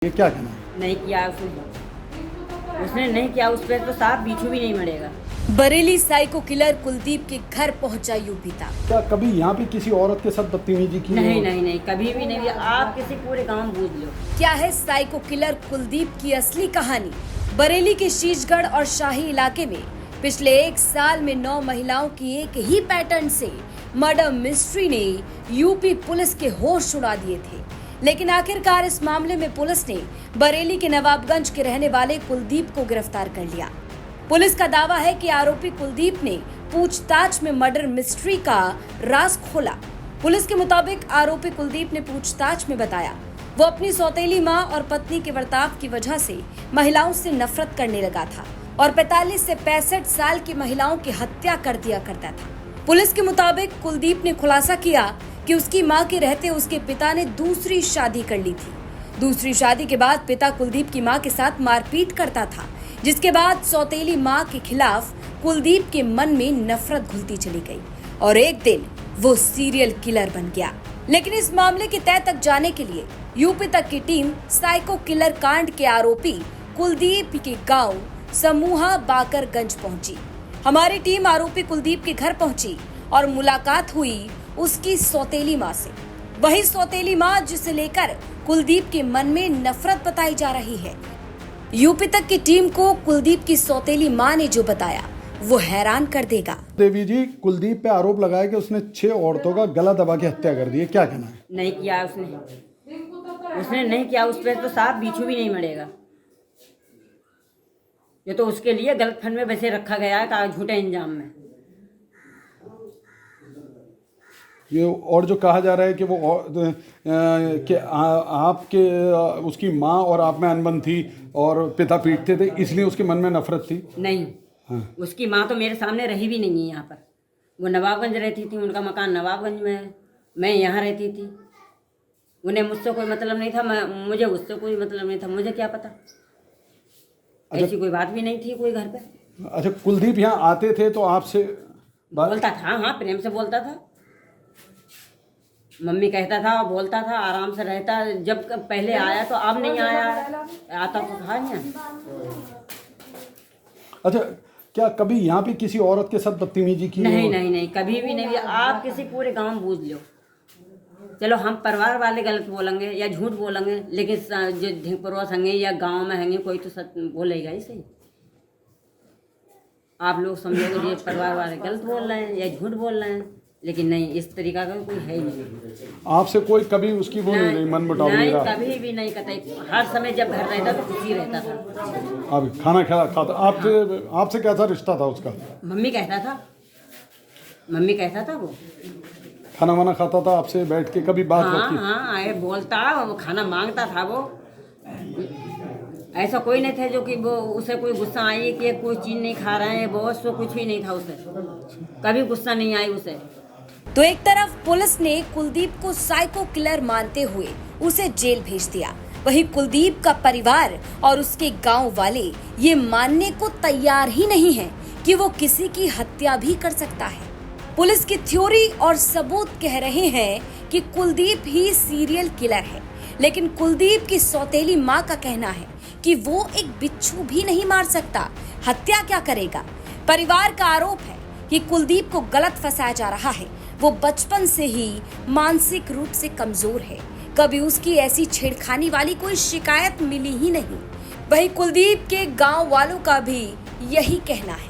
ये क्या कहना है? नहीं किया उसने नहीं किया, उस पर तो साफ बीछू भी नहीं मरेगा। बरेली साइको किलर कुलदीप के घर पहुंचा यूपीता। क्या कभी यहाँ पे किसी औरत के साथ बदतमीजी की? नहीं, कभी भी नहीं। आप किसी पूरे गांव में पूछ लो। क्या है साइको किलर कुलदीप की असली कहानी? बरेली के शीशगढ़ और शाही इलाके में पिछले 1 साल में 9 महिलाओं की एक ही पैटर्न से मर्डर मिस्ट्री ने यूपी पुलिस के होश उड़ा दिए थे। लेकिन आखिरकार इस मामले में पुलिस ने बरेली के नवाबगंज के रहने वाले कुलदीप को गिरफ्तार कर लिया। पुलिस का दावा है कि आरोपी कुलदीप ने पूछताछ में मर्डर मिस्ट्री का राज खोला। पुलिस के मुताबिक आरोपी कुलदीप ने पूछताछ में बताया वो अपनी सौतेली मां और पत्नी के बर्ताव की वजह से महिलाओं से नफरत करने लगा था और 45 से 65 साल की महिलाओं की हत्या कर दिया करता था। पुलिस के मुताबिक कुलदीप ने खुलासा किया कि उसकी मां के रहते उसके पिता ने दूसरी शादी कर ली थी। दूसरी शादी के बाद पिता कुलदीप की मां के साथ मारपीट करता था, जिसके बाद सौतेली मां के खिलाफ कुलदीप के मन में नफरत घुलती चली गई और एक दिन वो सीरियल किलर बन गया। लेकिन इस मामले की तह तक जाने के लिए यूपी तक की टीम साइको किलर कांड के आरोपी कुलदीप के गांव समूहा बाकरगंज पहुंची। हमारी टीम आरोपी कुलदीप के घर पहुंची और मुलाकात हुई उसकी सौतेली मां से। वही सौतेली मां जिसे लेकर कुलदीप के मन में नफरत बताई जा रही है। यूपी तक की टीम को कुलदीप की सौतेली मां ने जो बताया वो हैरान कर देगा। देवी जी, कुलदीप पे आरोप लगाया कि उसने 6 औरतों का गला दबा के हत्या कर दी है, क्या कहना है? नहीं किया उसने नहीं किया, उस पर तो साफ बीछू भी नहीं मरेगा। ये तो उसके लिए गलत फंड में वैसे रखा गया है, झूठे इंजाम में। ये और जो कहा जा रहा है कि वो कि आपके उसकी माँ और आप में अनबन थी और पिता पीटते थे, इसलिए उसके मन में नफरत थी। नहीं, हाँ। उसकी माँ तो मेरे सामने रही भी नहीं है यहाँ पर। वो नवाबगंज रहती थी, उनका मकान नवाबगंज में है, मैं यहाँ रहती थी। उन्हें मुझसे कोई मतलब नहीं था, मुझे उससे कोई मतलब नहीं था। मुझे क्या पता, ऐसी कोई बात भी नहीं थी कोई घर पे। अच्छा, कुलदीप यहाँ आते थे तो आपसे बोलता था? हाँ, प्रेम से बोलता था। मम्मी कहता था, बोलता था, आराम से रहता। जब पहले आया तो अब नहीं आया, आता तो था यहाँ। अच्छा, क्या कभी यहाँ पे किसी औरत के साथ बदतमीजी की? नहीं, कभी भी नहीं। आप किसी पूरे गांव में पूछ लो। चलो हम परिवार वाले गलत बोलेंगे या झूठ बोलेंगे, लेकिन जो ढिंगपुरवा संगे या गांव में हैंगे कोई तो सच बोलेगा ही सही। आप लोग समझोगे ये परिवार वाले गलत बोल रहे हैं या झूठ बोल रहे हैं, लेकिन नहीं, इस तरीका का कोई है ही नहीं। आपसे कोई कभी उसकी वो नहीं मन मुटाव नहीं रहा? कभी भी नहीं कतई। हर समय जब घर रहता तो खुशी रहता था। अब खाना खाता आपसे कैसा रिश्ता था उसका? मम्मी कहता था वो खाना वाना खाता था आपसे बैठ के, कभी बात की? हाँ, आए बोलता, वो खाना मांगता था। वो ऐसा कोई नहीं था जो कि वो उसे कोई गुस्सा आई कि कोई चीज़ नहीं खा रहे हैं, वो सो कुछ भी नहीं था उसे। कभी गुस्सा नहीं आई उसे। तो एक तरफ पुलिस ने कुलदीप को साइको किलर मानते हुए उसे जेल भेज दिया, वहीं कुलदीप का परिवार और उसके गांव वाले ये मानने को तैयार ही नहीं है कि वो किसी की हत्या भी कर सकता है। पुलिस की थ्योरी और सबूत कह रहे हैं कि कुलदीप ही सीरियल किलर है, लेकिन कुलदीप की सौतेली मां का कहना है कि वो एक बिच्छू भी नहीं मार सकता, हत्या क्या करेगा। परिवार का आरोप है कि कुलदीप को गलत फंसाया जा रहा है। वो बचपन से ही मानसिक रूप से कमजोर है, कभी उसकी ऐसी छेड़खानी वाली कोई शिकायत मिली ही नहीं। वही कुलदीप के गांव वालों का भी यही कहना है।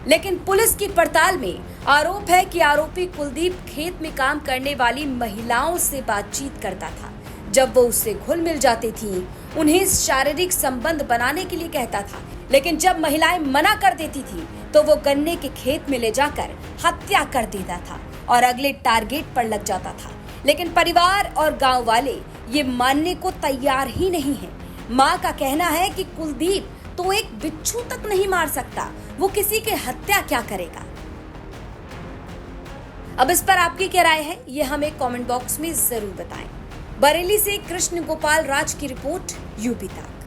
लेकिन पुलिस की पड़ताल में आरोप है कि आरोपी कुलदीप खेत में काम करने वाली महिलाओं से बातचीत करता था। जब वो उससे घुल मिल जाती थी, उन्हें शारीरिक संबंध बनाने के लिए कहता था, लेकिन जब महिलाएं मना कर देती थी तो वो गन्ने के खेत में ले जाकर हत्या कर देता था और अगले टारगेट पर लग जाता था। लेकिन परिवार और गांव वाले ये मानने को तैयार ही नहीं है। मां का कहना है कि कुलदीप तो एक बिच्छू तक नहीं मार सकता, वो किसी की हत्या क्या करेगा। अब इस पर आपकी क्या राय है, ये हमें कमेंट बॉक्स में जरूर बताएं। बरेली से कृष्ण गोपाल राज की रिपोर्ट, यूपी तक।